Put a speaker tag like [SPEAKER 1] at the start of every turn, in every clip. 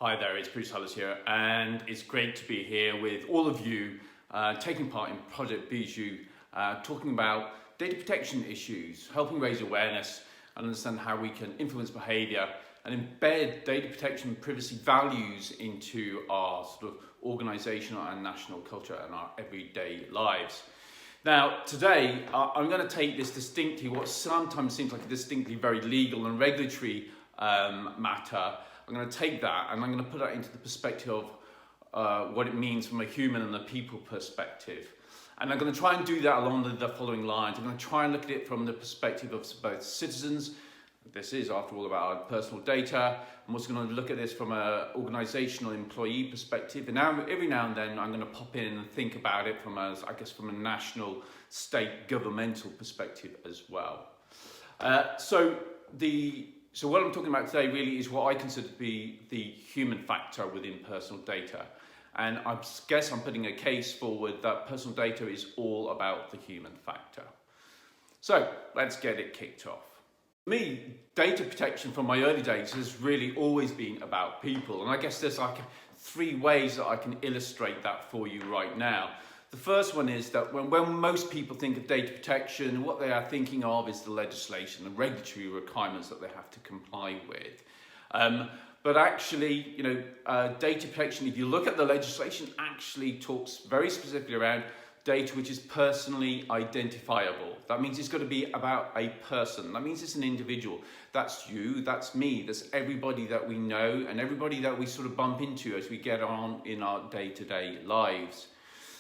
[SPEAKER 1] Hi there, it's Hallas here, and it's great to be here with all of you taking part in Project Bijou, talking about data protection issues, helping raise awareness and understand how we can influence behaviour and embed data protection privacy values into our sort of organisational and national culture and our everyday lives. Now, today I'm going to take this distinctly, what sometimes seems like a distinctly very legal and regulatory matter. I'm going to take that and I'm going to put that into the perspective of what it means from a human and a people perspective. And I'm going to try and do that along the following lines. I'm going to try and look at it from the perspective of both citizens. This is, after all, about our personal data. I'm also going to look at this from an organisational employee perspective. And now, every now and then, I'm going to pop in and think about it from a, from a national, state, governmental perspective as well. So what I'm talking about today really is what I consider to be the human factor within personal data. And I guess I'm putting a case forward that personal data is all about the human factor. So let's get it kicked off. For me, data protection from my early days has really always been about people. And I guess there's like 3 ways that I can illustrate that for you right now. The first one is that when most people think of data protection, what they are thinking of is the legislation, the regulatory requirements that they have to comply with. But actually, data protection, if you look at the legislation, actually talks very specifically around data which is personally identifiable. That means it's got to be about a person. That means it's an individual. That's you, that's me, that's everybody that we know and everybody that we sort of bump into as we get on in our day-to-day lives.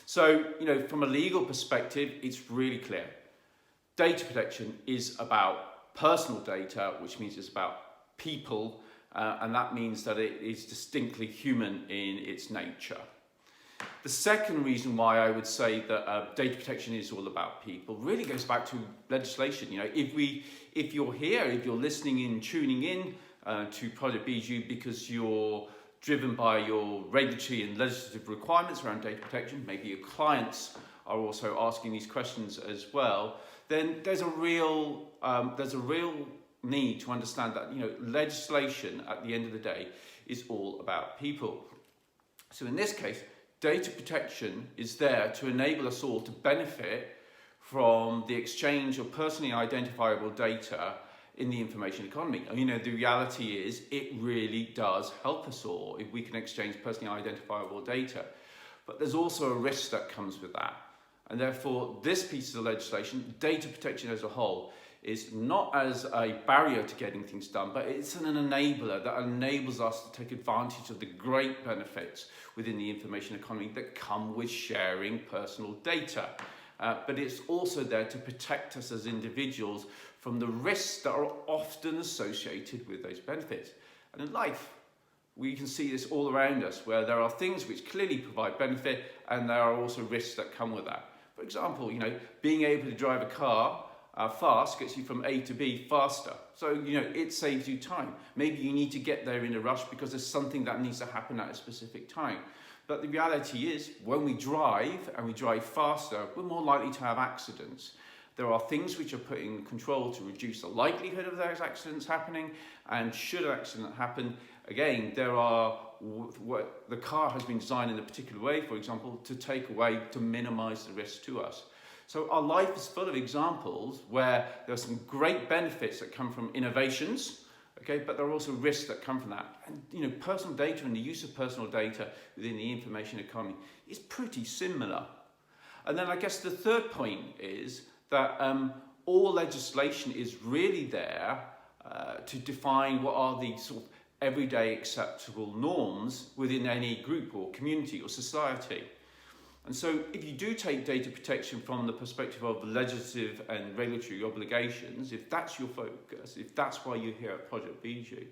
[SPEAKER 1] So, from a legal perspective, it's really clear. Data protection is about personal data, which means it's about people, and that means that it is distinctly human in its nature. The second reason why I would say that data protection is all about people really goes back to legislation. If you're here, if you're listening in, tuning in to Project Bijou because you're driven by your regulatory and legislative requirements around data protection, maybe your clients are also asking these questions as well, then there's a real need to understand that legislation at the end of the day is all about people. So in this case, data protection is there to enable us all to benefit from the exchange of personally identifiable data in the information economy. The reality is it really does help us all if we can exchange personally identifiable data. But there's also a risk that comes with that. And therefore, this piece of legislation, data protection as a whole, is not as a barrier to getting things done, but it's an enabler that enables us to take advantage of the great benefits within the information economy that come with sharing personal data. But it's also there to protect us as individuals from the risks that are often associated with those benefits. And in life, we can see this all around us, where there are things which clearly provide benefit and there are also risks that come with that. For example, being able to drive a car fast gets you from A to B faster. So, it saves you time. Maybe you need to get there in a rush because there's something that needs to happen at a specific time. But the reality is, when we drive and we drive faster, we're more likely to have accidents. There are things which are put in control to reduce the likelihood of those accidents happening. And should an accident happen, again, the car has been designed in a particular way, for example, to minimize the risk to us. So our life is full of examples where there are some great benefits that come from innovations, but there are also risks that come from that. And personal data and the use of personal data within the information economy is pretty similar. And then I guess the third point is that all legislation is really there to define what are the sort of everyday acceptable norms within any group or community or society. And so if you do take data protection from the perspective of legislative and regulatory obligations, if that's your focus, if that's why you're here at Project Bijou,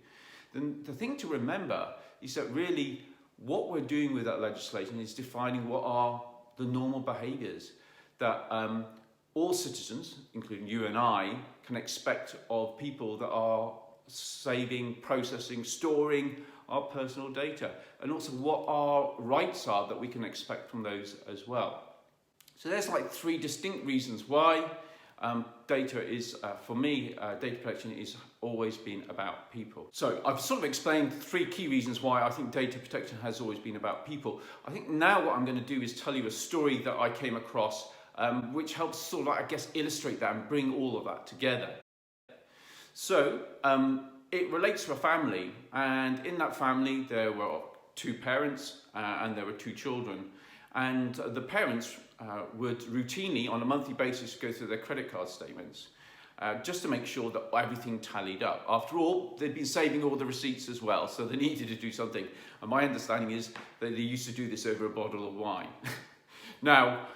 [SPEAKER 1] then the thing to remember is that really what we're doing with that legislation is defining what are the normal behaviours that all citizens, including you and I, can expect of people that are saving, processing, storing our personal data, and also what our rights are that we can expect from those as well. So there's like 3 distinct reasons why data is, for me, data protection is always been about people. So I've sort of explained 3 key reasons why I think data protection has always been about people. I think now what I'm going to do is tell you a story that I came across which helps sort of, I guess, illustrate that and bring all of that together. So it relates to a family, and in that family there were 2 parents and there were 2 children, and the parents would routinely on a monthly basis go through their credit card statements just to make sure that everything tallied up. After all, they'd been saving all the receipts as well, so they needed to do something, and my understanding is that they used to do this over a bottle of wine. Now,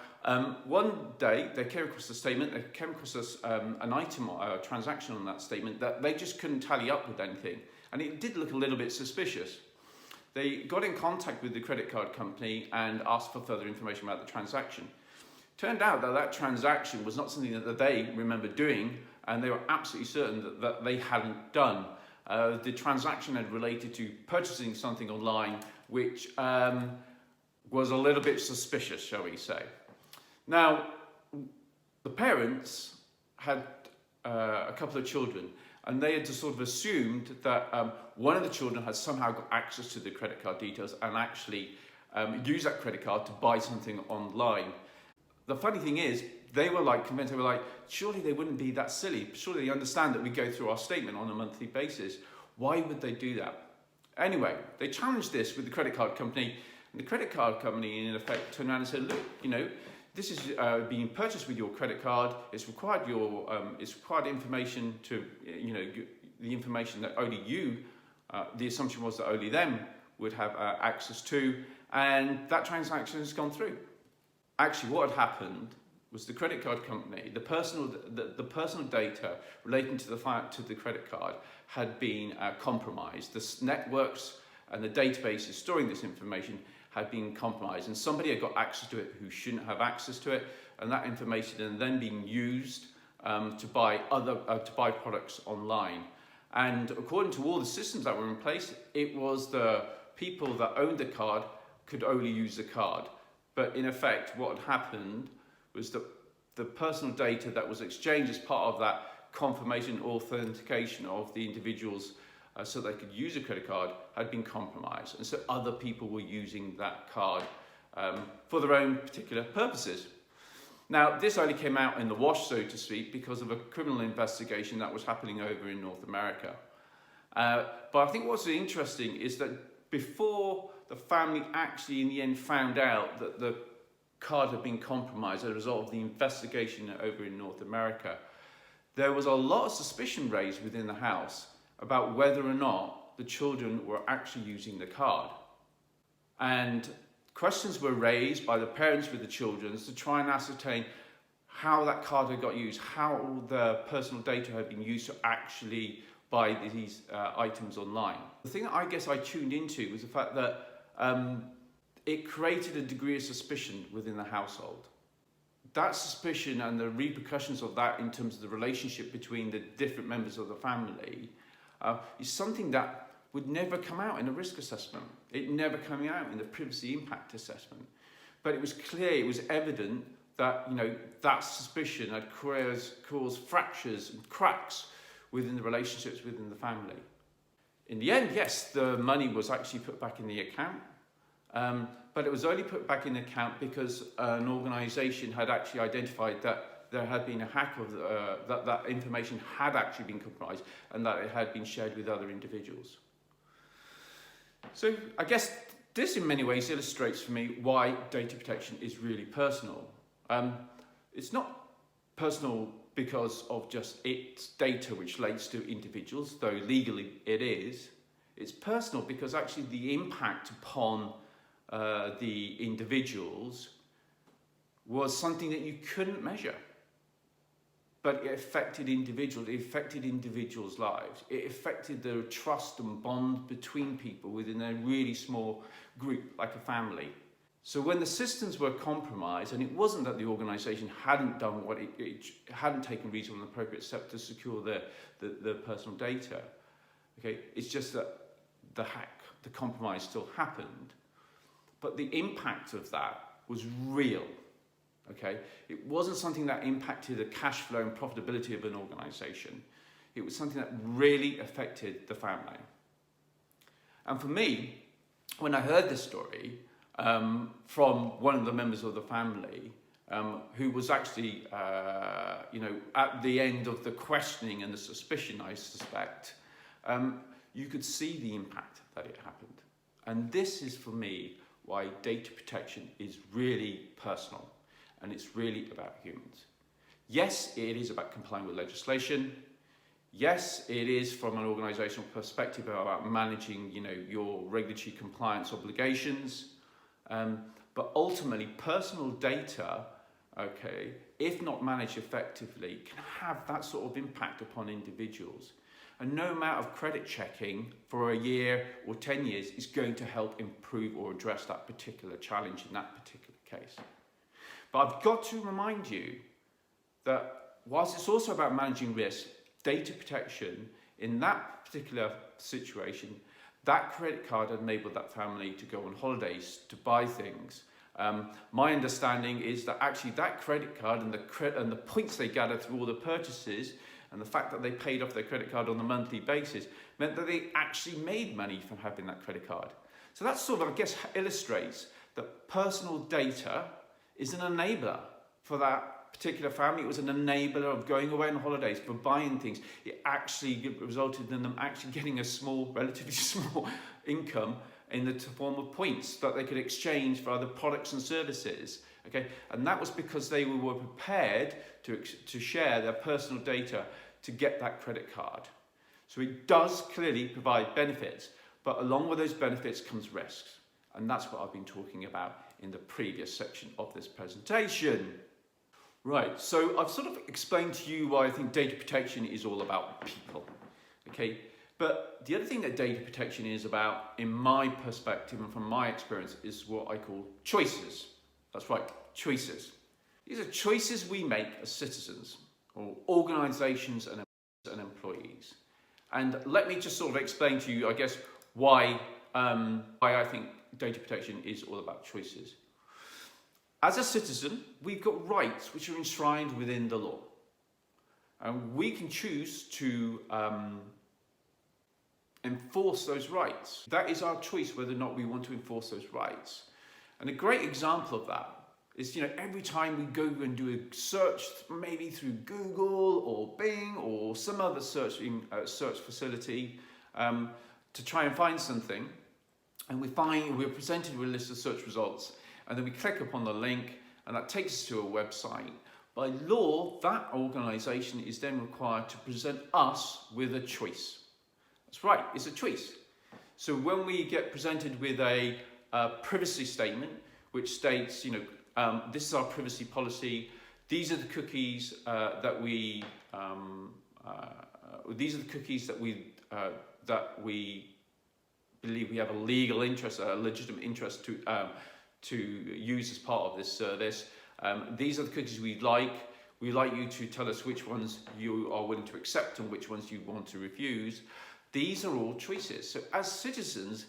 [SPEAKER 1] one day they came across the statement, they came across an item, a transaction on that statement that they just couldn't tally up with anything, and it did look a little bit suspicious. They got in contact with the credit card company and asked for further information about the transaction. Turned out that that transaction was not something that they remembered doing, and they were absolutely certain that they hadn't done. The transaction had related to purchasing something online, which was a little bit suspicious, shall we say. Now, the parents had a couple of children, and they had just sort of assumed that one of the children had somehow got access to the credit card details and actually used that credit card to buy something online. The funny thing is, they were like convinced, they were like, surely they wouldn't be that silly. Surely they understand that we go through our statement on a monthly basis. Why would they do that? Anyway, they challenged this with the credit card company, and the credit card company in effect turned around and said, look, you know, this is being purchased with your credit card. It's required it's required information to, you know, the information that only you, the assumption was that only them would have access to, and that transaction has gone through. Actually, what had happened was the credit card company, the personal data relating to the credit card had been compromised. The networks and the databases storing this information had been compromised, and somebody had got access to it who shouldn't have access to it, and that information had then been used to buy products online. And according to all the systems that were in place, it was the people that owned the card could only use the card. But in effect, what had happened was that the personal data that was exchanged as part of that confirmation authentication of the individuals so they could use a credit card had been compromised. And so other people were using that card for their own particular purposes. Now, this only came out in the wash, so to speak, because of a criminal investigation that was happening over in North America. But I think what's interesting is that before the family actually in the end found out that the card had been compromised as a result of the investigation over in North America, there was a lot of suspicion raised within the house about whether or not the children were actually using the card. And questions were raised by the parents with the children to try and ascertain how that card had got used, how the personal data had been used to actually buy these items online. The thing that I guess I tuned into was the fact that it created a degree of suspicion within the household. That suspicion and the repercussions of that in terms of the relationship between the different members of the family is something that would never come out in a risk assessment. It never came out in the privacy impact assessment. But it was clear, it was evident that, you know, that suspicion had caused fractures and cracks within the relationships within the family. In the end, yes, the money was actually put back in the account, but it was only put back in the account because an organisation had actually identified that there had been a hack of that information had actually been compromised and that it had been shared with other individuals. So I guess this in many ways illustrates for me why data protection is really personal. It's not personal because of just its data which relates to individuals, though legally it is. It's personal because actually the impact upon the individuals was something that you couldn't measure. But it affected individuals' lives. It affected the trust and bond between people within a really small group, like a family. So when the systems were compromised, and it wasn't that the organisation hadn't done what it hadn't taken reasonable and appropriate steps to secure the personal data, okay, it's just that the hack, the compromise still happened, but the impact of that was real. Okay, it wasn't something that impacted the cash flow and profitability of an organization. It was something that really affected the family. And for me, when I heard this story from one of the members of the family, who was actually, at the end of the questioning and the suspicion, I suspect, you could see the impact that it happened. And this is, for me, why data protection is really personal. And it's really about humans. Yes, it is about complying with legislation. Yes, it is from an organizational perspective about managing, your regulatory compliance obligations. But ultimately, personal data, okay, if not managed effectively, can have that sort of impact upon individuals. And no amount of credit checking for a year or 10 years is going to help improve or address that particular challenge in that particular case. But I've got to remind you that whilst it's also about managing risk, data protection in that particular situation, that credit card enabled that family to go on holidays, to buy things. My understanding is that actually that credit card and the points they gathered through all the purchases and the fact that they paid off their credit card on a monthly basis meant that they actually made money from having that credit card. So that sort of, I guess, illustrates that personal data is an enabler for that particular family. It was an enabler of going away on holidays, for buying things. It actually resulted in them actually getting a relatively small income in the form of points that they could exchange for other products and services. Okay, and that was because they were prepared to share their personal data to get that credit card. So it does clearly provide benefits, but along with those benefits comes risks. And that's what I've been talking about in the previous section of this presentation. Right, so I've sort of explained to you why I think data protection is all about people. Okay, but the other thing that data protection is about, in my perspective and from my experience, is what I call choices. That's right, choices. These are choices we make as citizens or organisations and employees. And let me just sort of explain to you, I guess, why I think data protection is all about choices. As a citizen, we've got rights which are enshrined within the law. And we can choose to enforce those rights. That is our choice whether or not we want to enforce those rights. And a great example of that is, every time we go and do a search, maybe through Google or Bing or some other search facility, to try and find something, and we're presented with a list of search results, and then we click upon the link, and that takes us to a website. By law, that organisation is then required to present us with a choice. That's right, it's a choice. So when we get presented with a privacy statement, which states, this is our privacy policy, these are the cookies that we believe we have a legal interest, a legitimate interest to use as part of this service. These are the cookies we'd like. We'd like you to tell us which ones you are willing to accept and which ones you want to refuse. These are all choices. So as citizens,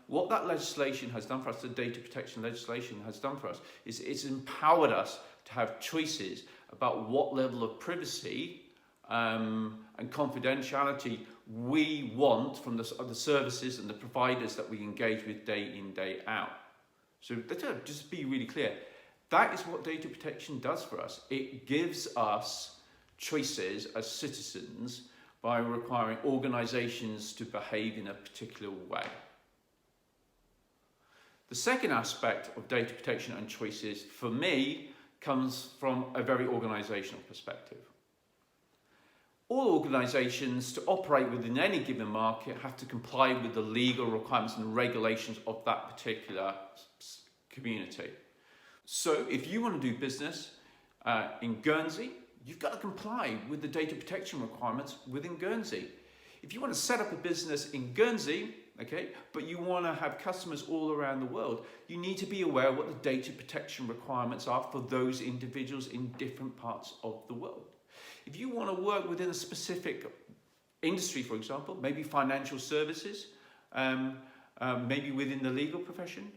[SPEAKER 1] what that legislation has done for us, the data protection legislation has done for us, is it's empowered us to have choices about what level of privacy and confidentiality we want from the services and the providers that we engage with day in, day out. So let's just be really clear. That is what data protection does for us. It gives us choices as citizens by requiring organisations to behave in a particular way. The second aspect of data protection and choices, for me, comes from a very organisational perspective. All organisations, to operate within any given market, have to comply with the legal requirements and regulations of that particular community. So if you want to do business in Guernsey, you've got to comply with the data protection requirements within Guernsey. If you want to set up a business in Guernsey, okay, but you want to have customers all around the world, you need to be aware what the data protection requirements are for those individuals in different parts of the world. If you want to work within a specific industry, for example, maybe financial services, maybe within the legal profession,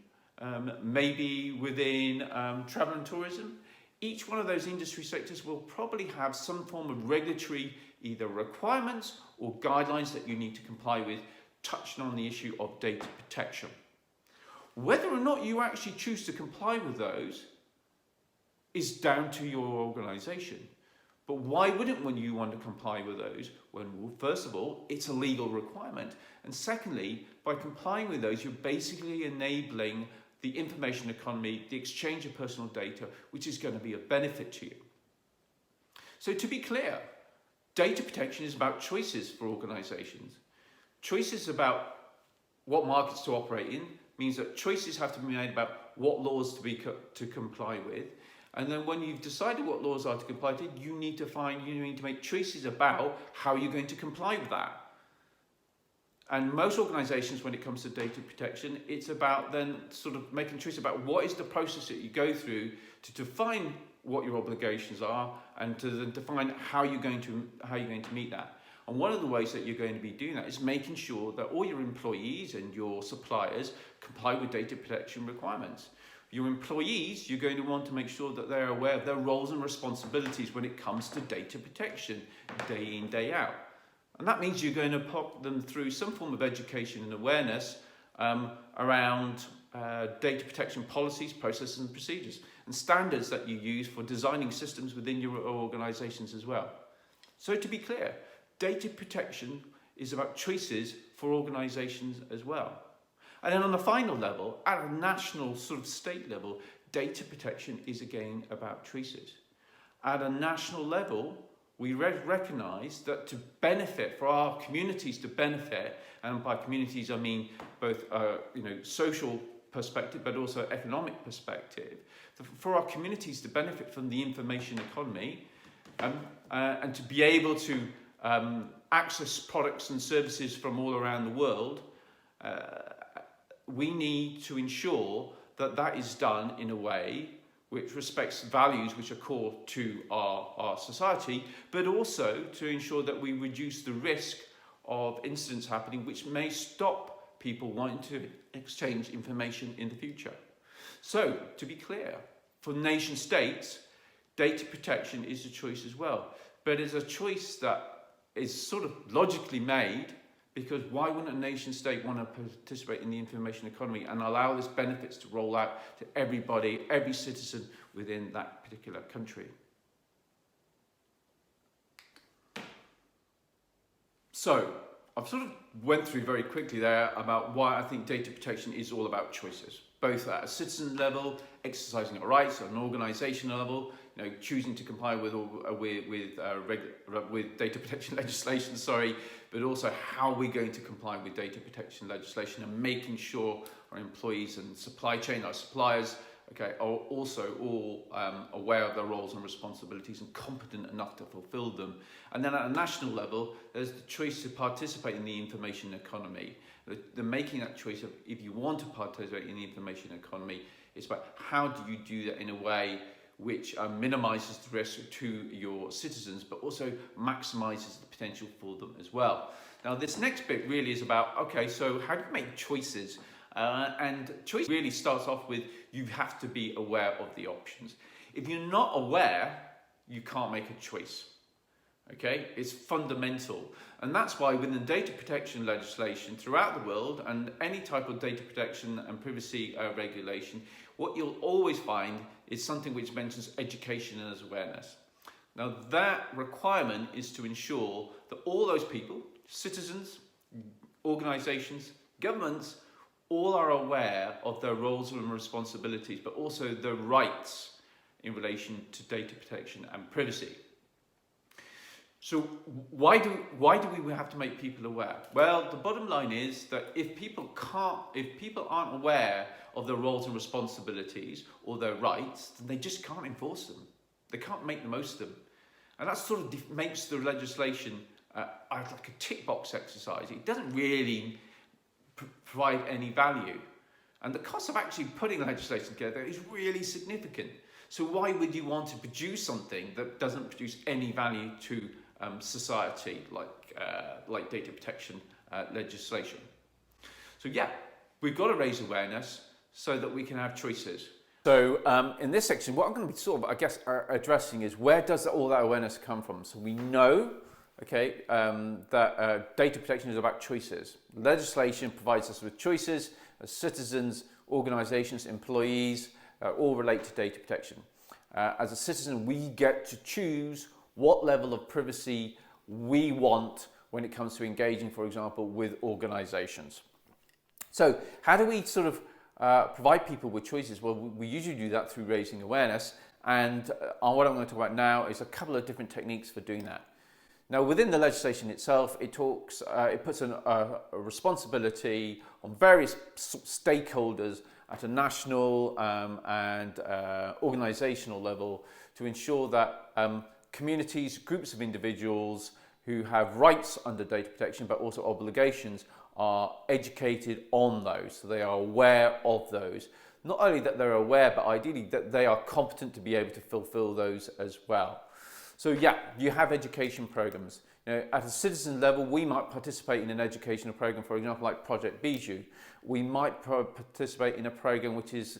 [SPEAKER 1] maybe within travel and tourism, each one of those industry sectors will probably have some form of regulatory either requirements or guidelines that you need to comply with, touching on the issue of data protection. Whether or not you actually choose to comply with those is down to your organisation. But why wouldn't you want to comply with those when, well, first of all, it's a legal requirement, and secondly, by complying with those, you're basically enabling the information economy, the exchange of personal data, which is going to be a benefit to you. So to be clear, data protection is about choices for organisations. Choices about what markets to operate in means that choices have to be made about what laws to comply with. And then when you've decided what laws are to comply with, you need to make choices about how you're going to comply with that. And most organisations, when it comes to data protection, it's about then sort of making choice about what is the process that you go through to define what your obligations are and to then define how you're going to meet that. And one of the ways that you're going to be doing that is making sure that all your employees and your suppliers comply with data protection requirements. Your employees, you're going to want to make sure that they're aware of their roles and responsibilities when it comes to data protection, day in, day out. And that means you're going to put them through some form of education and awareness around data protection policies, processes and procedures, and standards that you use for designing systems within your organisations as well. So to be clear, data protection is about choices for organisations as well. And then on the final level, at a national sort of state level, data protection is again about choices. At a national level, we recognise that to benefit, for our communities to benefit, and by communities I mean both social perspective but also economic perspective, for our communities to benefit from the information economy and to be able to access products and services from all around the world, we need to ensure that that is done in a way which respects values which are core to our society, but also to ensure that we reduce the risk of incidents happening which may stop people wanting to exchange information in the future. So, to be clear, for nation states, data protection is a choice as well, but it's a choice that is sort of logically made, because why wouldn't a nation state want to participate in the information economy and allow these benefits to roll out to everybody, every citizen within that particular country? So, I've sort of went through very quickly there about why I think data protection is all about choices, both at a citizen level, exercising our rights, at an organisation level, choosing to comply with data protection legislation, but also how we're going to comply with data protection legislation and making sure our employees and supply chain, our suppliers, are also all aware of their roles and responsibilities and competent enough to fulfill them. And then at a national level, there's the choice to participate in the information economy. The making that choice of if you want to participate in the information economy, it's about how do you do that in a way which minimises the risk to your citizens, but also maximises the potential for them as well. Now, this next bit really is about, so how do you make choices? And choice really starts off with you have to be aware of the options. If you're not aware, you can't make a choice. It's fundamental. And that's why within data protection legislation throughout the world and any type of data protection and privacy regulation, what you'll always find is something which mentions education and as awareness. Now that requirement is to ensure that all those people, citizens, organisations, governments, all are aware of their roles and responsibilities, but also their rights in relation to data protection and privacy. So why do we have to make people aware? Well, the bottom line is that if people aren't aware of their roles and responsibilities or their rights, then they just can't enforce them. They can't make the most of them. And that sort of makes the legislation like a tick box exercise. It doesn't really provide any value. And the cost of actually putting legislation together is really significant. So why would you want to produce something that doesn't produce any value to society, like data protection legislation? So yeah, we've got to raise awareness so that we can have choices. So in this section, what I'm going to be sort of, I guess, addressing is where does all that awareness come from? So we know, okay, that data protection is about choices. Legislation provides us with choices as citizens, organisations, employees, all relate to data protection. As a citizen, we get to choose what level of privacy we want when it comes to engaging, for example, with organisations. So how do we sort of provide people with choices? Well, we usually do that through raising awareness, and what I'm going to talk about now is a couple of different techniques for doing that. Now, within the legislation itself, it puts a responsibility on various stakeholders at a national and organisational level to ensure that communities, groups of individuals who have rights under data protection but also obligations are educated on those, so they are aware of those. Not only that they're aware, but ideally that they are competent to be able to fulfill those as well. So yeah, you have education programs. You know, at a citizen level, we might participate in an educational program, for example, like Project Bijou. We might participate in a program which is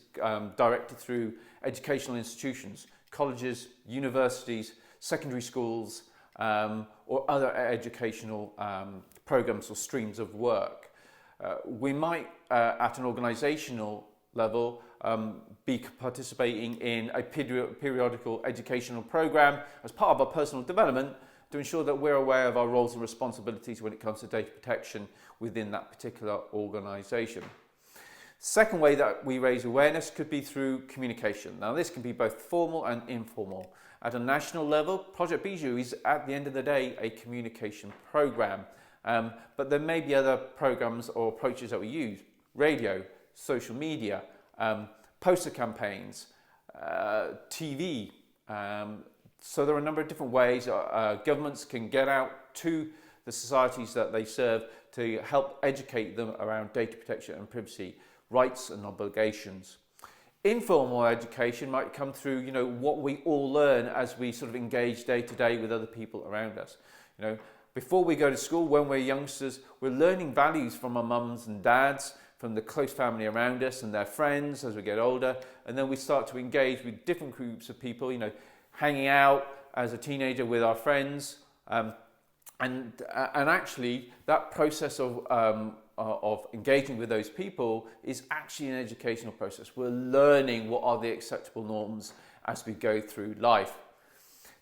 [SPEAKER 1] directed through educational institutions, colleges, universities, secondary schools, or other educational programs or streams of work. We might, at an organisational level, be participating in a periodical educational program as part of our personal development to ensure that we're aware of our roles and responsibilities when it comes to data protection within that particular organisation. Second way that we raise awareness could be through communication. Now, this can be both formal and informal. At a national level, Project Bijou is, at the end of the day, a communication program. But there may be other programs or approaches that we use: radio, social media, poster campaigns, TV. So there are a number of different ways governments can get out to the societies that they serve to help educate them around data protection and privacy rights and obligations. Informal education might come through, you know, what we all learn as we sort of engage day to day with other people around us. You know, before we go to school, when we're youngsters, we're learning values from our mums and dads, from the close family around us and their friends as we get older, and then we start to engage with different groups of people, you know, hanging out as a teenager with our friends, and actually that process of engaging with those people is actually an educational process. We're learning what are the acceptable norms as we go through life.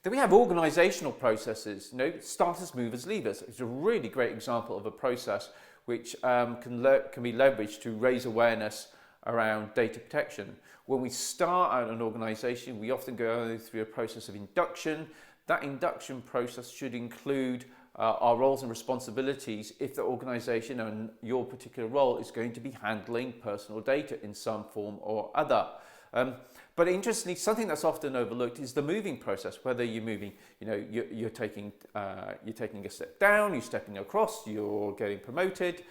[SPEAKER 1] Then we have organisational processes, you know, starters, movers, leavers. It's a really great example of a process which can be leveraged to raise awareness around data protection. When we start out an organisation, we often go through a process of induction. That induction process should include our roles and responsibilities if the organisation and your particular role is going to be handling personal data in some form or other. But interestingly, something that's often overlooked is the moving process. Whether you're moving, you know, you're taking a step down, you're stepping across, you're getting promoted.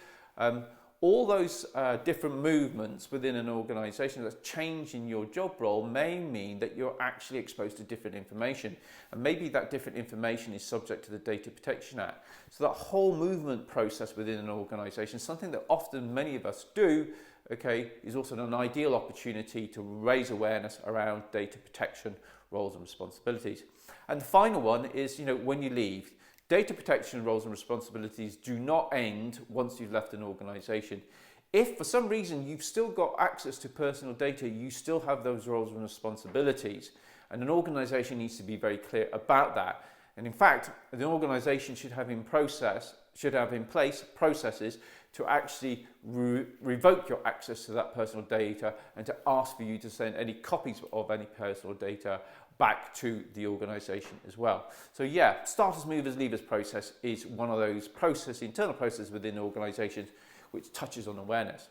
[SPEAKER 1] All those different movements within an organisation that's changing your job role may mean that you're actually exposed to different information, and maybe that different information is subject to the Data Protection Act. So that whole movement process within an organisation, something that often many of us do, okay, is also an ideal opportunity to raise awareness around data protection roles and responsibilities. And the final one is, you know, when you leave. Data protection roles and responsibilities do not end once you've left an organisation. If for some reason you've still got access to personal data, you still have those roles and responsibilities, and an organisation needs to be very clear about that. And in fact, the organisation should have in place processes to actually revoke your access to that personal data and to ask for you to send any copies of any personal data back to the organisation as well. So yeah, starters, movers, leavers process is one of those internal processes within organisations which touches on awareness.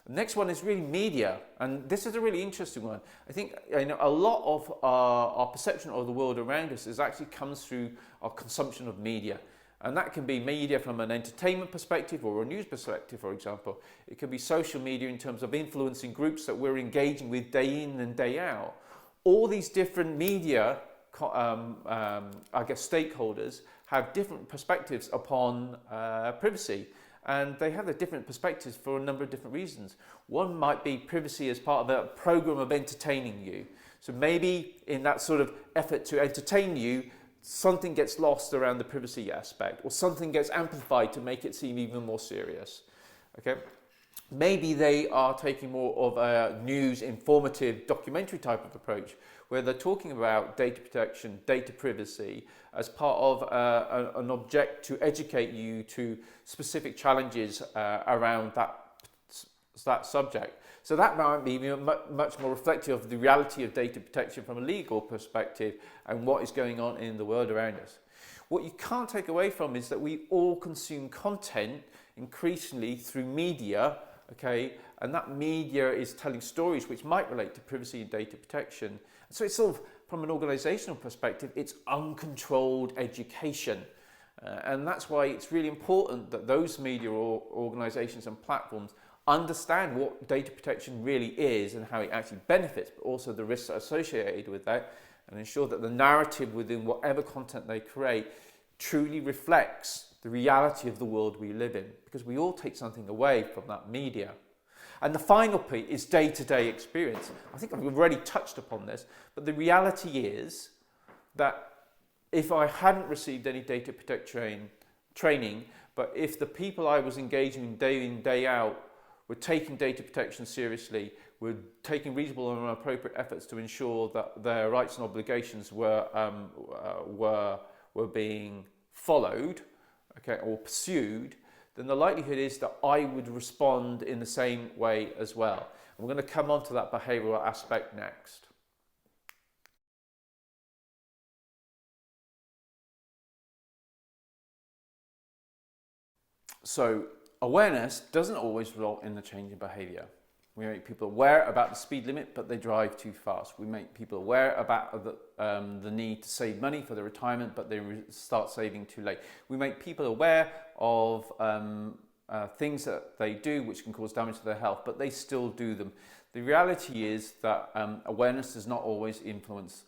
[SPEAKER 1] The next one is really media, and this is a really interesting one. I think, you know, a lot of our perception of the world around us actually comes through our consumption of media. And that can be media from an entertainment perspective or a news perspective, for example. It can be social media in terms of influencing groups that we're engaging with day in and day out. All these different media, I guess, stakeholders have different perspectives upon privacy.
[SPEAKER 2] And they have their different perspectives for a number of different reasons. One might be privacy as part of a program of entertaining you. So maybe in that sort of effort to entertain you, something gets lost around the privacy aspect, or something gets amplified to make it seem even more serious. Okay? Maybe they are taking more of a news, informative, documentary type of approach, where they're talking about data protection, data privacy, as part of an object to educate you to specific challenges around that subject. So that might be much more reflective of the reality of data protection from a legal perspective and what is going on in the world around us. What you can't take away from is that we all consume content increasingly through media, okay, and that media is telling stories which might relate to privacy and data protection. So it's sort of, from an organisational perspective, it's uncontrolled education. And that's why it's really important that those media or organisations and platforms understand what data protection really is and how it actually benefits, but also the risks associated with that, and ensure that the narrative within whatever content they create truly reflects the reality of the world we live in, because we all take something away from that media. And the final piece is day-to-day experience. I think I've already touched upon this, but the reality is that if I hadn't received any data protection training, but if the people I was engaging in day out were taking data protection seriously, were taking reasonable and appropriate efforts to ensure that their rights and obligations were being followed, okay, or pursued, then the likelihood is that I would respond in the same way as well. And we're going to come on to that behavioural aspect next. So awareness doesn't always result in a change in behaviour. We make people aware about the speed limit, but they drive too fast. We make people aware about the need to save money for their retirement, but they start saving too late. We make people aware of things that they do which can cause damage to their health, but they still do them. The reality is that awareness does not always influence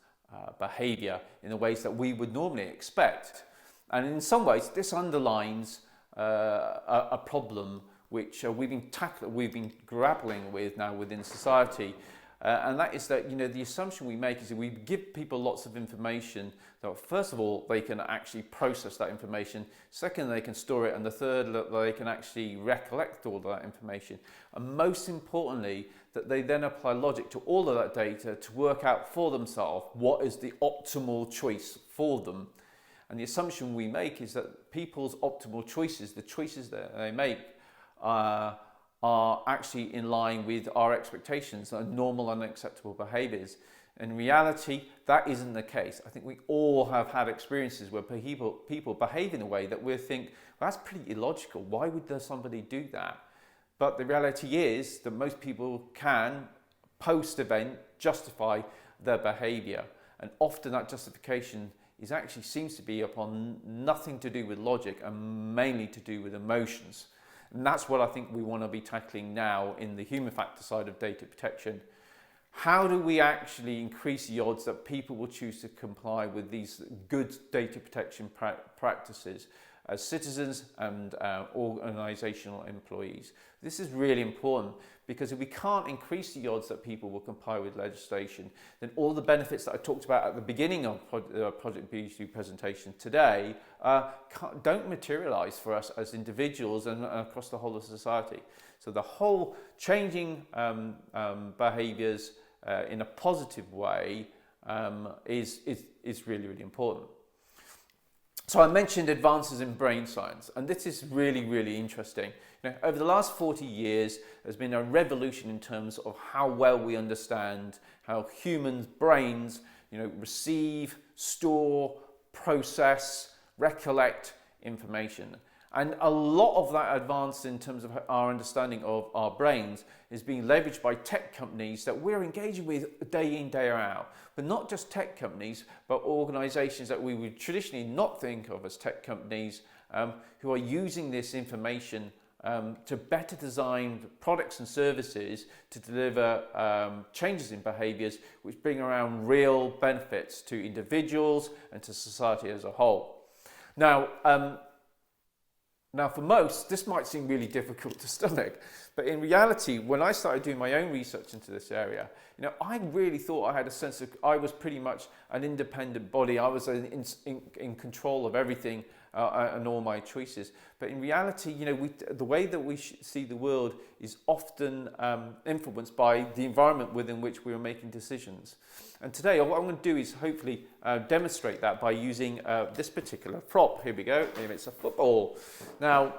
[SPEAKER 2] behaviour in the ways that we would normally expect. And in some ways, this underlines a problem which we've been grappling with now within society, and that is that, you know, the assumption we make is that we give people lots of information that, first of all, they can actually process that information, second, they can store it, and the third, that they can actually recollect all of that information, and most importantly, that they then apply logic to all of that data to work out for themselves what is the optimal choice for them. And the assumption we make is that people's optimal choices, the choices that they make, are actually in line with our expectations and normal and acceptable behaviours. In reality, that isn't the case. I think we all have had experiences where people behave in a way that we think, well, that's pretty illogical. Why would somebody do that? But the reality is that most people can, post-event, justify their behaviour. And often that justification actually seems to be upon nothing to do with logic and mainly to do with emotions. And that's what I think we want to be tackling now in the human factor side of data protection. How do we actually increase the odds that people will choose to comply with these good data protection practices as citizens and organisational employees? This is really important, because if we can't increase the odds that people will comply with legislation, then all the benefits that I talked about at the beginning of Project BHU presentation today don't materialise for us as individuals and across the whole of society. So the whole changing behaviours in a positive way is really, really important. So I mentioned advances in brain science, and this is really, really interesting. You know, over the last 40 years, there's been a revolution in terms of how well we understand how humans' brains, you know, receive, store, process, recollect information. And a lot of that advance in terms of our understanding of our brains is being leveraged by tech companies that we're engaging with day in, day out. But not just tech companies, but organisations that we would traditionally not think of as tech companies, who are using this information to better design products and services to deliver changes in behaviours which bring around real benefits to individuals and to society as a whole. Now, Now, for most, this might seem really difficult to stomach, but in reality, when I started doing my own research into this area, I really thought I had a sense of, I was pretty much an independent body. I was in control of everything and all my choices. But in reality, the way that we see the world is often influenced by the environment within which we are making decisions. And today, what I'm going to do is hopefully demonstrate that by using this particular prop. Here we go. It's a football. Now,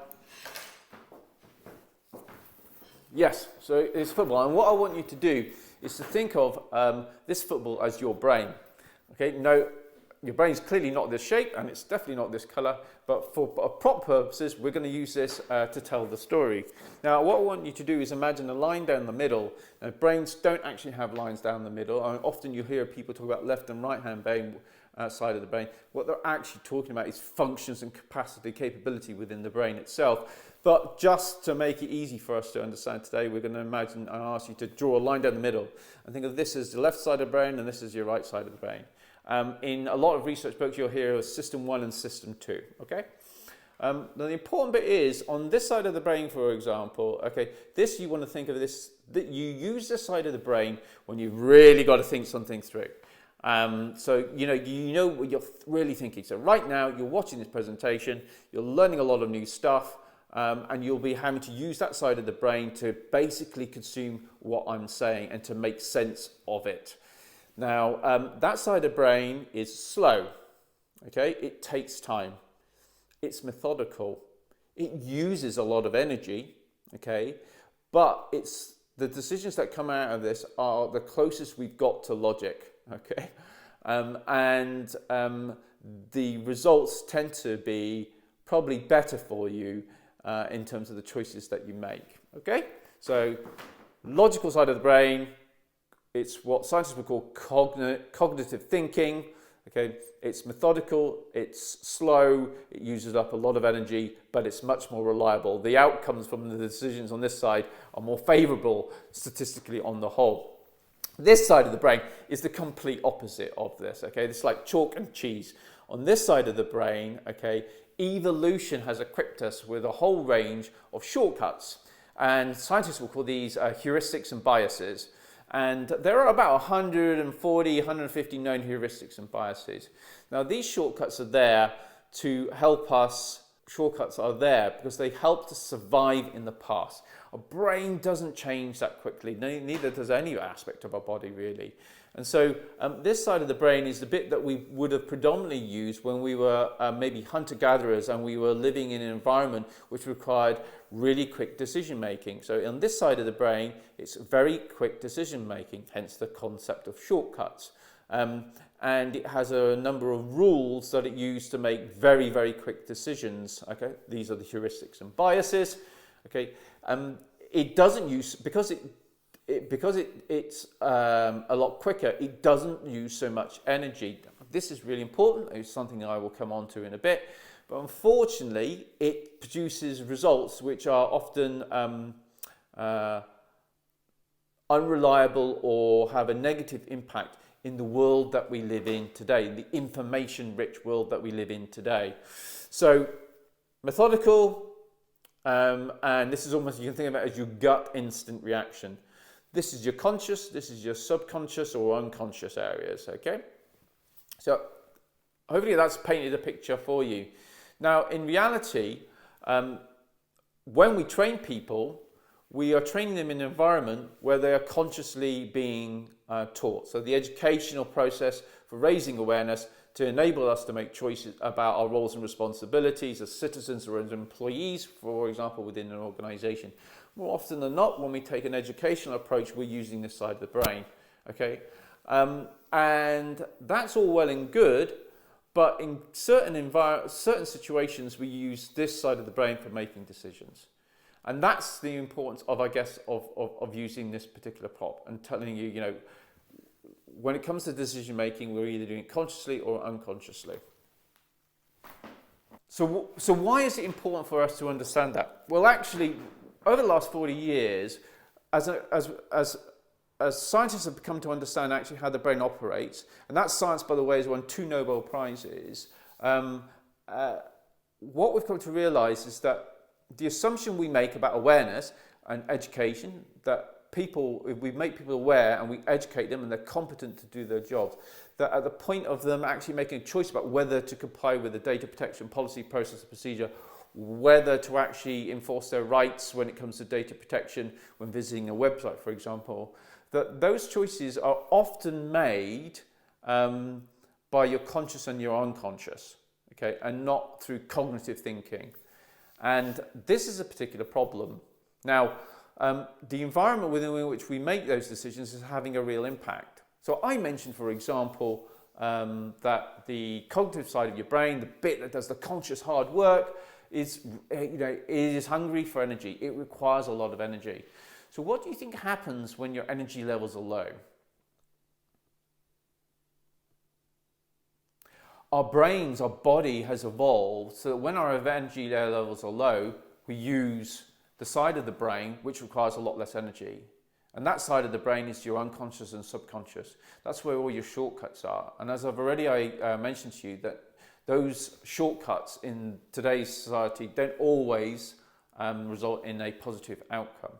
[SPEAKER 2] yes, so it's football. And what I want you to do is to think of this football as your brain. Okay, no, your brain's clearly not this shape, and it's definitely not this colour, but for prop purposes, we're going to use this to tell the story. Now, what I want you to do is imagine a line down the middle. Now, brains don't actually have lines down the middle. Often you hear people talk about left and right-hand brain side of the brain. What they're actually talking about is functions and capability within the brain itself. But just to make it easy for us to understand today, we're going to imagine and ask you to draw a line down the middle and think of this as the left side of the brain and this is your right side of the brain. In a lot of research books, you'll hear of System 1 and System 2, okay? Now the important bit is, on this side of the brain, for example, okay, this you want to think of this, that you use this side of the brain when you've really got to think something through. So, you know what you're really thinking. So right now, you're watching this presentation, you're learning a lot of new stuff, and you'll be having to use that side of the brain to basically consume what I'm saying and to make sense of it. Now, that side of the brain is slow, okay? It takes time. It's methodical. It uses a lot of energy, okay? But the decisions that come out of this are the closest we've got to logic, okay? The results tend to be probably better for you in terms of the choices that you make, okay? So, logical side of the brain, it's what scientists would call cognitive thinking. Okay, it's methodical, it's slow, it uses up a lot of energy, but it's much more reliable. The outcomes from the decisions on this side are more favorable statistically on the whole. This side of the brain is the complete opposite of this. Okay, it's like chalk and cheese. On this side of the brain, okay, evolution has equipped us with a whole range of shortcuts, and scientists will call these heuristics and biases. And there are about 140, 150 known heuristics and biases. Now, these shortcuts are there to help us. Shortcuts are there because they helped us survive in the past. Our brain doesn't change that quickly, neither does any aspect of our body, really. And so this side of the brain is the bit that we would have predominantly used when we were maybe hunter-gatherers and we were living in an environment which required really quick decision-making. So on this side of the brain, it's very quick decision-making, hence the concept of shortcuts. And it has a number of rules that it used to make very, very quick decisions. Okay, these are the heuristics and biases. Okay, it doesn't use, because it's a lot quicker, it doesn't use so much energy. This is really important. It's something I will come on to in a bit. But unfortunately, it produces results which are often unreliable or have a negative impact in the world that we live in today, the information-rich world that we live in today. So, methodical, and this is almost, you can think of it as your gut instant reaction. This is your conscious, this is your subconscious or unconscious areas, okay? So, hopefully that's painted a picture for you. Now, in reality, when we train people, we are training them in an environment where they are consciously being taught. So the educational process for raising awareness to enable us to make choices about our roles and responsibilities as citizens or as employees, for example, within an organization. More often than not, when we take an educational approach, we're using this side of the brain, okay? And that's all well and good, but in certain situations, we use this side of the brain for making decisions. And that's the importance of, I guess, of using this particular prop and telling you, you know, when it comes to decision making, we're either doing it consciously or unconsciously. So why is it important for us to understand that? Well, actually, over the last 40 years, as scientists have come to understand actually how the brain operates, and that science, by the way, has won 2 Nobel Prizes, what we've come to realize is that the assumption we make about awareness and education, that people, if we make people aware and we educate them and they're competent to do their jobs, that at the point of them actually making a choice about whether to comply with the data protection policy, process, and procedure, whether to actually enforce their rights when it comes to data protection when visiting a website, for example, that those choices are often made by your conscious and your unconscious, okay, and not through cognitive thinking. And this is a particular problem. Now, the environment within which we make those decisions is having a real impact. So I mentioned, for example, that the cognitive side of your brain, the bit that does the conscious hard work, is, it is hungry for energy. It requires a lot of energy. So what do you think happens when your energy levels are low? Our brains, our body has evolved so that when our energy levels are low, we use the side of the brain which requires a lot less energy. And that side of the brain is your unconscious and subconscious. That's where all your shortcuts are. And as I've already mentioned to you, that those shortcuts in today's society don't always result in a positive outcome.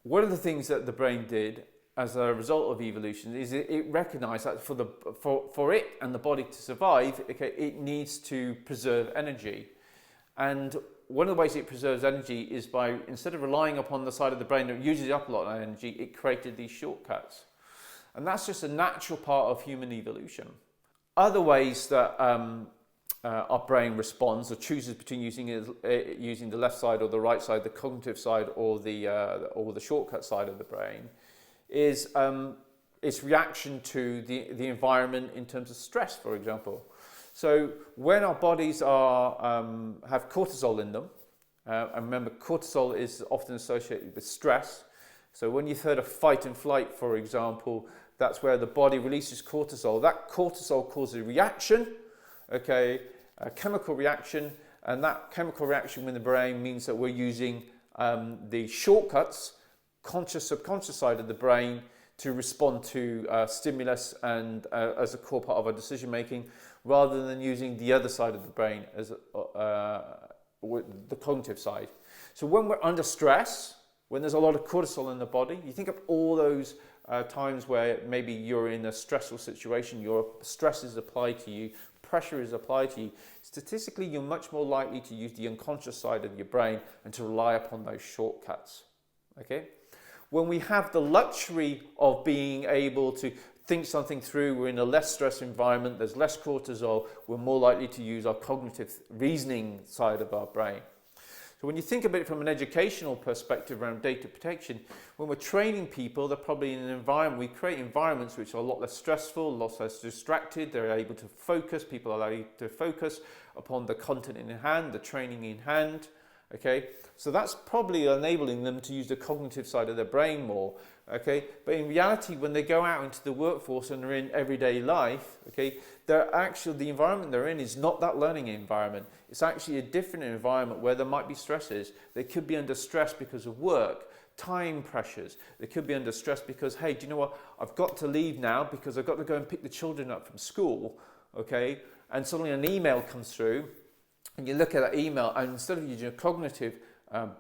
[SPEAKER 2] One of the things that the brain did as a result of evolution is it recognized that for it and the body to survive, okay, it needs to preserve energy. And one of the ways it preserves energy is by, instead of relying upon the side of the brain that uses up a lot of energy, it created these shortcuts. And that's just a natural part of human evolution. Other ways that our brain responds or chooses between using the left side or the right side, the cognitive side or the shortcut side of the brain, is its reaction to the environment in terms of stress, for example. So when our bodies have cortisol in them, and remember cortisol is often associated with stress. So when you've heard of fight and flight, for example, that's where the body releases cortisol. That cortisol causes a reaction, okay, a chemical reaction, and that chemical reaction in the brain means that we're using the shortcuts, conscious, subconscious side of the brain to respond to stimulus and as a core part of our decision making, rather than using the other side of the brain as the cognitive side. So when we're under stress, when there's a lot of cortisol in the body, you think of all those times where maybe you're in a stressful situation, your stress is applied to you, pressure is applied to you. Statistically, you're much more likely to use the unconscious side of your brain and to rely upon those shortcuts. Okay? When we have the luxury of being able to think something through, we're in a less stress environment, there's less cortisol, we're more likely to use our cognitive reasoning side of our brain. So when you think about it from an educational perspective around data protection, when we're training people, they're probably in an environment, we create environments which are a lot less stressful, a lot less distracted, they're able to focus, people are able to focus upon the content in hand, the training in hand, okay? So that's probably enabling them to use the cognitive side of their brain more, okay? But in reality, when they go out into the workforce and they're in everyday life, okay, the environment they're in is not that learning environment. It's actually a different environment where there might be stresses. They could be under stress because of work, time pressures. They could be under stress because, hey, do you know what? I've got to leave now because I've got to go and pick the children up from school, okay? And suddenly an email comes through, and you look at that email, and instead of using a cognitive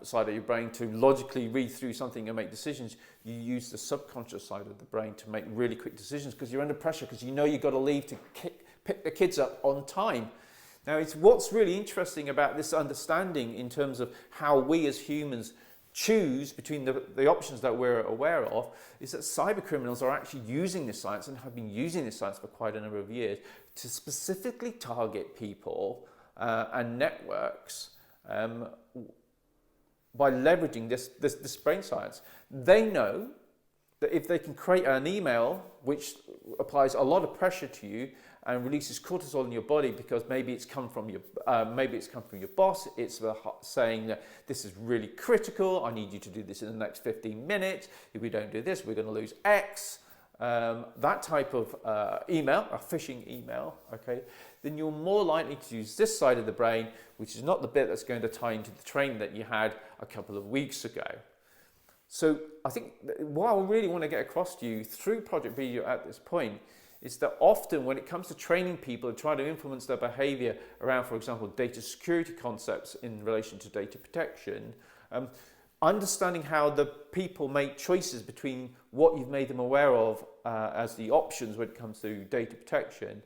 [SPEAKER 2] side of your brain to logically read through something and make decisions, you use the subconscious side of the brain to make really quick decisions because you're under pressure, because you know you've got to leave to pick the kids up on time. Now, it's what's really interesting about this understanding in terms of how we as humans choose between the options that we're aware of, is that cyber criminals are actually using this science and have been using this science for quite a number of years to specifically target people and networks by leveraging this brain science. They know that if they can create an email which applies a lot of pressure to you and releases cortisol in your body because maybe it's come from your boss, it's saying that this is really critical, I need you to do this in the next 15 minutes, if we don't do this we're going to lose X, that type of email, a phishing email, okay, then you're more likely to use this side of the brain, which is not the bit that's going to tie into the training that you had a couple of weeks ago. So I think what I really want to get across to you through Project Behaviour at this point is that often when it comes to training people and trying to influence their behavior around, for example, data security concepts in relation to data protection, understanding how the people make choices between what you've made them aware of as the options when it comes to data protection,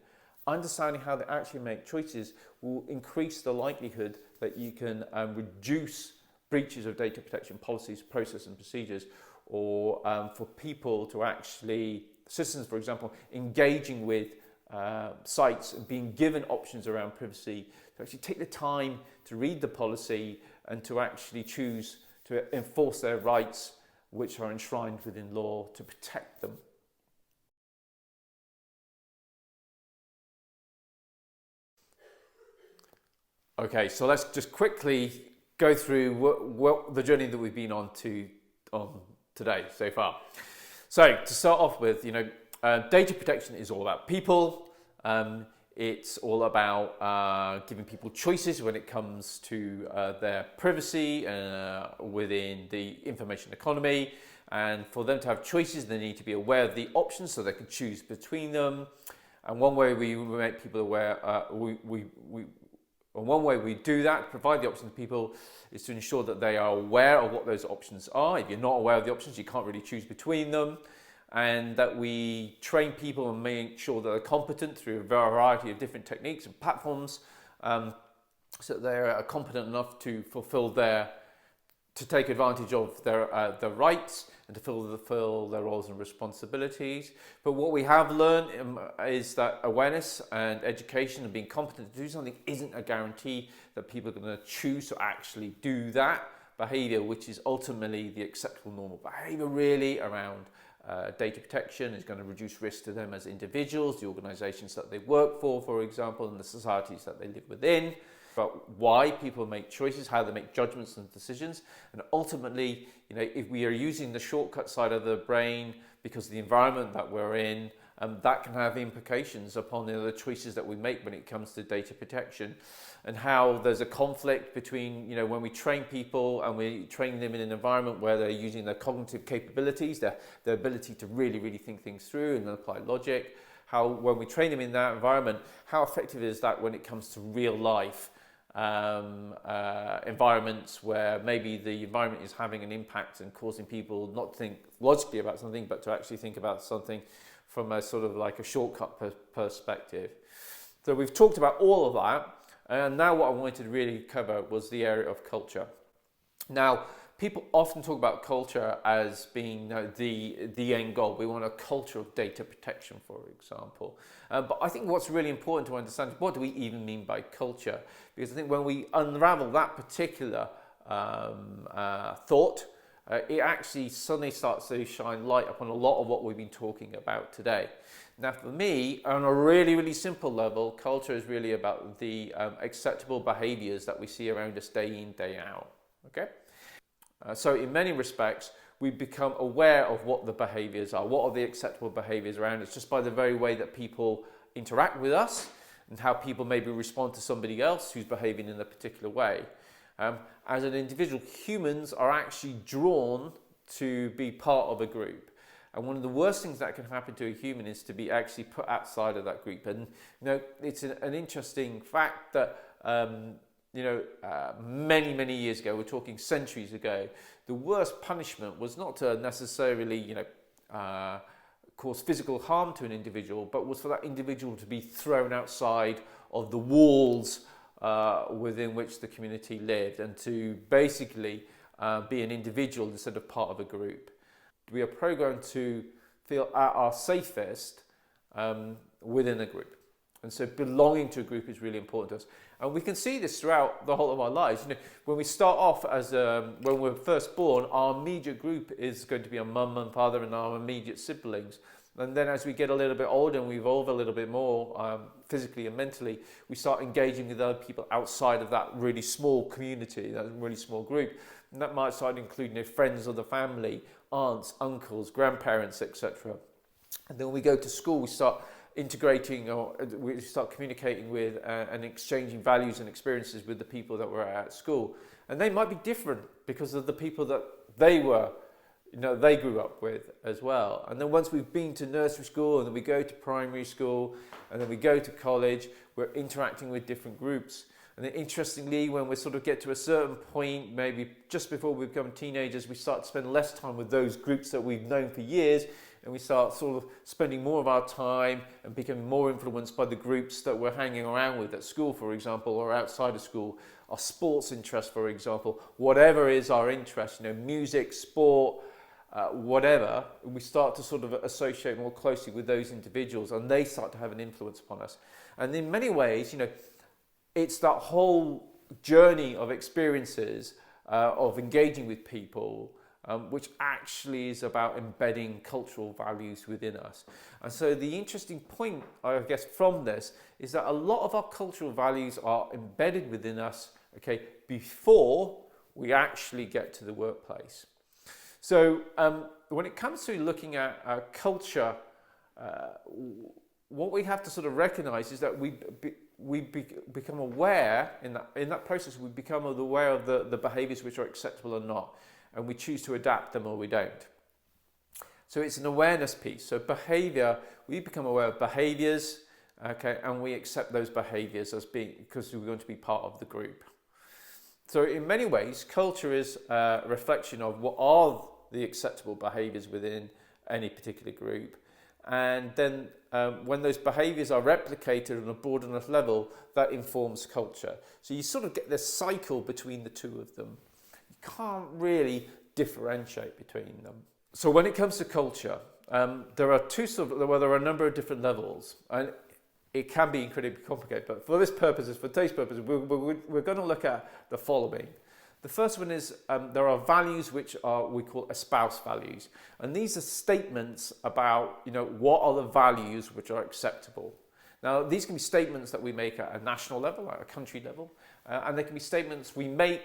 [SPEAKER 2] understanding how they actually make choices will increase the likelihood that you can reduce breaches of data protection policies, process and procedures, or for people to actually, citizens for example, engaging with sites and being given options around privacy, to actually take the time to read the policy and to actually choose to enforce their rights which are enshrined within law to protect them. Okay, so let's just quickly go through what the journey that we've been on today so far. So to start off with, data protection is all about people. It's all about giving people choices when it comes to their privacy within the information economy. And for them to have choices, they need to be aware of the options so they can choose between them. And one way we make people aware, one way we do that, provide the options to people, is to ensure that they are aware of what those options are. If you're not aware of the options, you can't really choose between them. And that we train people and make sure that they're competent through a variety of different techniques and platforms, so that they're competent enough to to take advantage of their rights and to fulfill their roles and responsibilities. But what we have learned is that awareness and education and being competent to do something isn't a guarantee that people are going to choose to actually do that behaviour, which is ultimately the acceptable normal behaviour really around data protection. Is going to reduce risk to them as individuals, the organisations that they work for example, and the societies that they live within. But why people make choices, how they make judgments and decisions, and ultimately, if we are using the shortcut side of the brain because of the environment that we're in, that can have implications upon the other choices that we make when it comes to data protection, and how there's a conflict between, when we train people and we train them in an environment where they're using their cognitive capabilities, their ability to really think things through and apply logic, how when we train them in that environment, how effective is that when it comes to real life environments where maybe the environment is having an impact and causing people not to think logically about something, but to actually think about something from a sort of like a shortcut perspective. So we've talked about all of that, and now what I wanted to really cover was the area of culture. Now, people often talk about culture as being the end goal. We want a culture of data protection, for example. But I think what's really important to understand is, what do we even mean by culture? Because I think when we unravel that particular thought, it actually suddenly starts to shine light upon a lot of what we've been talking about today. Now, for me, on a really simple level, culture is really about the acceptable behaviours that we see around us day in, day out. Okay? So in many respects, we become aware of what the behaviours are, what are the acceptable behaviours around us, just by the very way that people interact with us and how people maybe respond to somebody else who's behaving in a particular way. As an individual, humans are actually drawn to be part of a group. And one of the worst things that can happen to a human is to be actually put outside of that group. And it's an interesting fact that many years ago, we're talking centuries ago, the worst punishment was not to necessarily cause physical harm to an individual, but was for that individual to be thrown outside of the walls within which the community lived, and to basically be an individual instead of part of a group. We are programmed to feel at our safest within a group. And so belonging to a group is really important to us. And we can see this throughout the whole of our lives. When we start off when we're first born, our immediate group is going to be our mum and father and our immediate siblings. And then as we get a little bit older and we evolve a little bit more physically and mentally, we start engaging with other people outside of that really small community, that really small group. And that might start including friends of the family, aunts, uncles, grandparents, etc. And then when we go to school, we start integrating, or we start communicating with and exchanging values and experiences with the people that were at school. And they might be different because of the people that they were they grew up with as well. And then once we've been to nursery school, and then we go to primary school, and then we go to college, we're interacting with different groups. And then interestingly, when we sort of get to a certain point, maybe just before we become teenagers, we start to spend less time with those groups that we've known for years, and we start sort of spending more of our time and becoming more influenced by the groups that we're hanging around with at school, for example, or outside of school, our sports interest, for example, whatever is our interest, music, sport, whatever, we start to sort of associate more closely with those individuals, and they start to have an influence upon us. And in many ways, it's that whole journey of experiences, of engaging with people, which actually is about embedding cultural values within us. And so the interesting point, I guess, from this is that a lot of our cultural values are embedded within us, before we actually get to the workplace. So when it comes to looking at culture, what we have to sort of recognize is that we become aware in that process. We become aware of the behaviors which are acceptable or not, and we choose to adapt them or we don't. So it's an awareness piece. So behavior, we become aware of behaviors, and we accept those behaviors as being, because we're going to be part of the group. So in many ways, culture is a reflection of what are the acceptable behaviors within any particular group. And then when those behaviors are replicated on a broad enough level, that informs culture. So you sort of get this cycle between the two of them. You can't really differentiate between them. So when it comes to culture, there are a number of different levels, and it can be incredibly complicated. But for today's purposes, we're going to look at the following. The first one is there are values which we call espouse values, and these are statements about what are the values which are acceptable. Now these can be statements that we make at a national level, at a country level, and they can be statements we make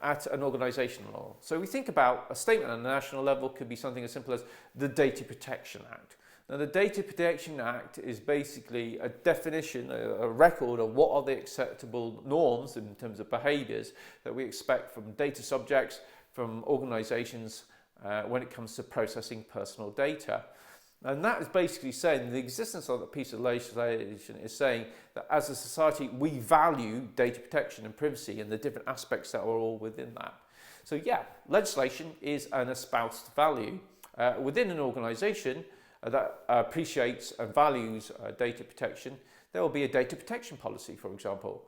[SPEAKER 2] at an organisational level. So we think about a statement at a national level could be something as simple as the Data Protection Act. Now the Data Protection Act is basically a definition, a record of what are the acceptable norms in terms of behaviours that we expect from data subjects, from organisations when it comes to processing personal data. And that is basically saying the existence of that piece of legislation is saying that as a society we value data protection and privacy and the different aspects that are all within that. So yeah, legislation is an espoused value within an organisation that appreciates and values data protection. There will be a data protection policy, for example.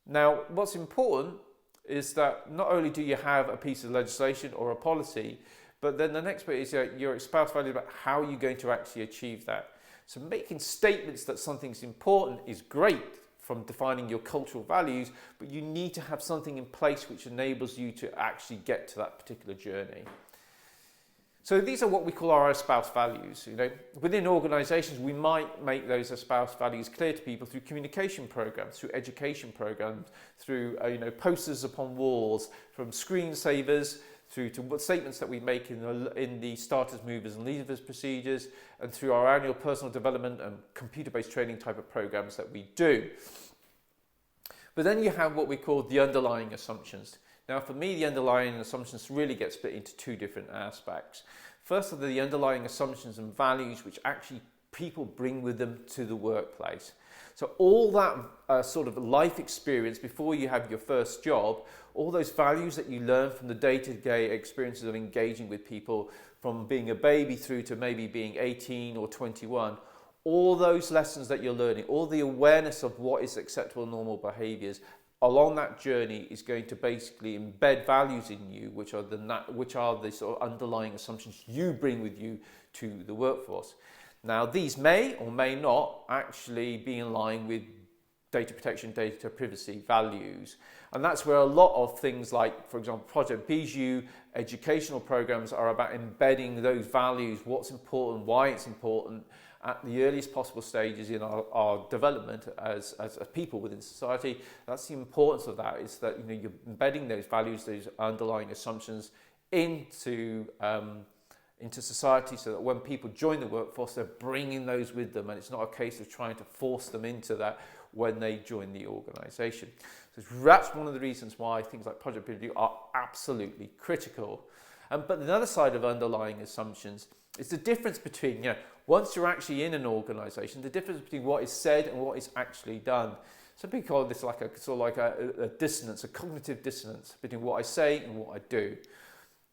[SPEAKER 2] Now, what's important is that not only do you have a piece of legislation or a policy, but then the next bit is your espoused value about how you're going to actually achieve that. So making statements that something's important is great from defining your cultural values, but you need to have something in place which enables you to actually get to that particular journey. So these are what we call our espoused values. Within organisations, we might make those espoused values clear to people through communication programs, through education programs, through posters upon walls, from screensavers through to what statements that we make in the starters, movers, and leavers procedures, and through our annual personal development and computer-based training type of programs that we do. But then you have what we call the underlying assumptions. Now, for me, the underlying assumptions really get split into two different aspects. First are the underlying assumptions and values which actually people bring with them to the workplace. So all that sort of life experience before you have your first job, all those values that you learn from the day-to-day experiences of engaging with people, from being a baby through to maybe being 18 or 21, all those lessons that you're learning, all the awareness of what is acceptable normal behaviours, along that journey is going to basically embed values in you, which are the sort of underlying assumptions you bring with you to the workforce. Now, these may or may not actually be in line with data protection, data privacy values. And that's where a lot of things like, for example, Project Bijou, educational programs are about embedding those values, what's important, why it's important, at the earliest possible stages in our development as people within society. That's the importance of that, is that you're embedding those values, those underlying assumptions into society, so that when people join the workforce, they're bringing those with them, and it's not a case of trying to force them into that when they join the organisation. So that's one of the reasons why things like Project Bijou are absolutely critical. But another side of underlying assumptions is the difference between, once you're actually in an organisation, the difference between what is said and what is actually done. Some people call this like a dissonance, a cognitive dissonance between what I say and what I do.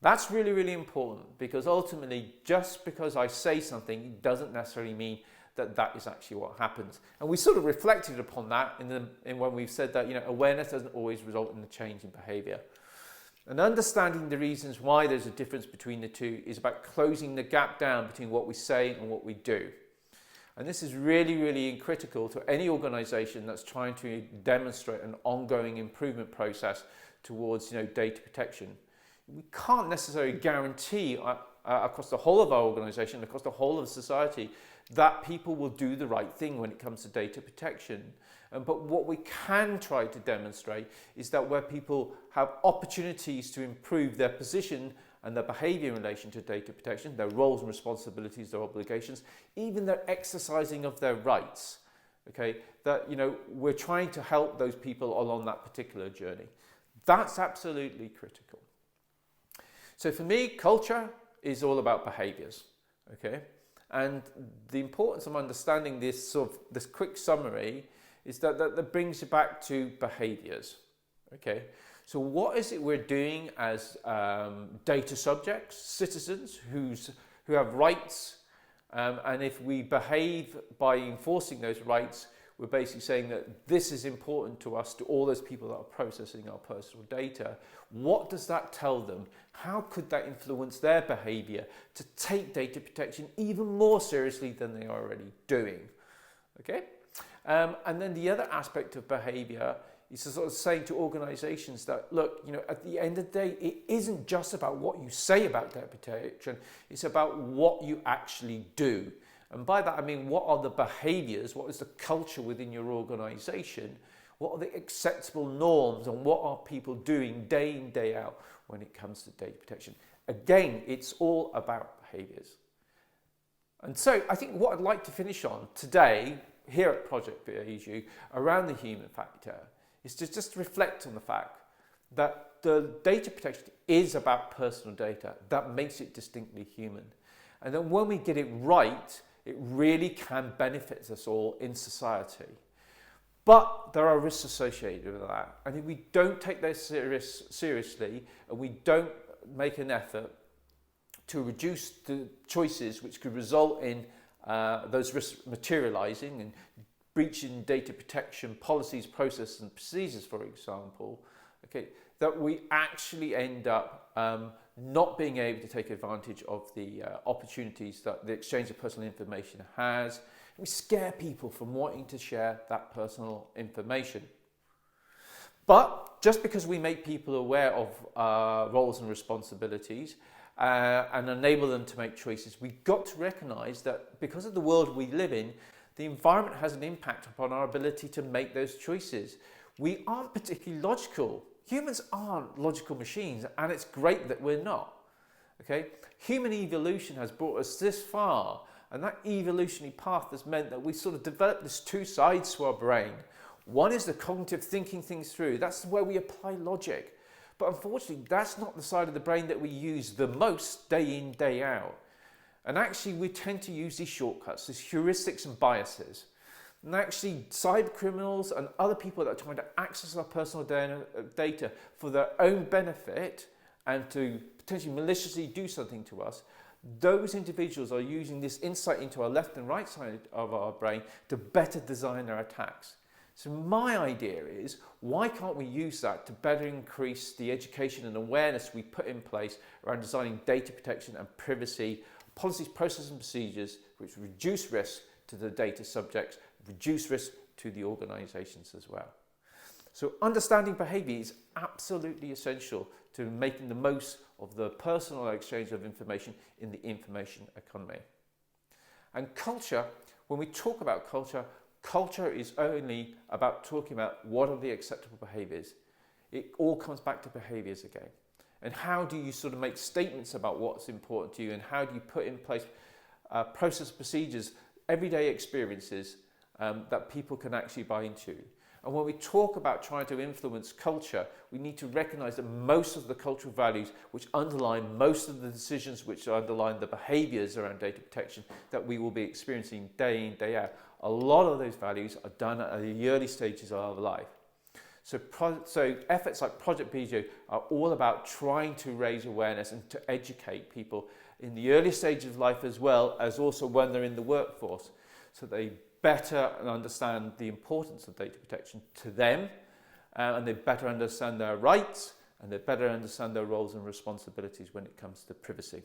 [SPEAKER 2] That's really, really important, because ultimately, just because I say something doesn't necessarily mean that that is actually what happens. And we sort of reflected upon that in when we've said that awareness doesn't always result in a change in behaviour. And understanding the reasons why there's a difference between the two is about closing the gap down between what we say and what we do. And this is really, really critical to any organisation that's trying to demonstrate an ongoing improvement process towards data protection. We can't necessarily guarantee across the whole of our organisation, across the whole of society, that people will do the right thing when it comes to data protection. But what we can try to demonstrate is that where people have opportunities to improve their position and their behaviour in relation to data protection, their roles and responsibilities, their obligations, even their exercising of their rights, okay, that we're trying to help those people along that particular journey. That's absolutely critical. So for me, culture is all about behaviours, okay? And the importance of understanding this this quick summary is that brings you back to behaviours, okay? So what is it we're doing as data subjects, citizens who have rights, and if we behave by enforcing those rights, we're basically saying that this is important to us, to all those people that are processing our personal data. What does that tell them? How could that influence their behaviour to take data protection even more seriously than they are already doing? Okay? And then the other aspect of behaviour is to sort of saying to organisations that, look, at the end of the day, it isn't just about what you say about data protection, it's about what you actually do. And by that I mean, what are the behaviours, what is the culture within your organisation, what are the acceptable norms, and what are people doing day in, day out when it comes to data protection. Again, it's all about behaviours. And so I think what I'd like to finish on today, here at Project Behaviour, around the human factor, is to just reflect on the fact that the data protection is about personal data. That makes it distinctly human. And then when we get it right, it really can benefit us all in society. But there are risks associated with that. And if we don't take those seriously, and we don't make an effort to reduce the choices which could result in those risks materialising and breaching data protection policies, processes and procedures, for example, okay, that we actually end up not being able to take advantage of the opportunities that the exchange of personal information has. We scare people from wanting to share that personal information. But just because we make people aware of roles and responsibilities and enable them to make choices, we've got to recognise that because of the world we live in, the environment has an impact upon our ability to make those choices. We aren't particularly logical. Humans aren't logical machines, and it's great that we're not. Okay? Human evolution has brought us this far, and that evolutionary path has meant that we sort of developed these two sides to our brain. One is the cognitive thinking things through. That's where we apply logic. But unfortunately, that's not the side of the brain that we use the most day in, day out. And actually, we tend to use these shortcuts, these heuristics and biases. And actually, cyber criminals and other people that are trying to access our personal data for their own benefit and to potentially maliciously do something to us, those individuals are using this insight into our left and right side of our brain to better design their attacks. So my idea is, why can't we use that to better increase the education and awareness we put in place around designing data protection and privacy policies, processes and procedures which reduce risk to the data subjects, reduce risk to the organisations as well. So understanding behaviour is absolutely essential to making the most of the personal exchange of information in the information economy. And culture, when we talk about culture, culture is only about talking about what are the acceptable behaviours. It all comes back to behaviours again. And how do you sort of make statements about what's important to you, and how do you put in place process procedures, everyday experiences that people can actually buy into. And when we talk about trying to influence culture, we need to recognize that most of the cultural values which underline most of the decisions which underline the behaviors around data protection that we will be experiencing day in, day out, a lot of those values are done at the early stages of our life. So efforts like Project behaviour are all about trying to raise awareness and to educate people in the early stages of life as well as also when they're in the workforce, so they better understand the importance of data protection to them, and they better understand their rights, and they better understand their roles and responsibilities when it comes to privacy.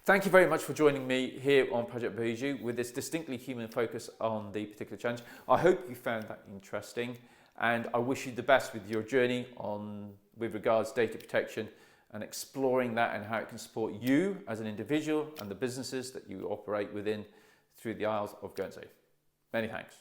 [SPEAKER 2] Thank you very much for joining me here on Project behaviour with this distinctly human focus on the particular challenge. I hope you found that interesting, and I wish you the best with your journey with regards to data protection and exploring that and how it can support you as an individual and the businesses that you operate within through the Isles of Guernsey. Many thanks.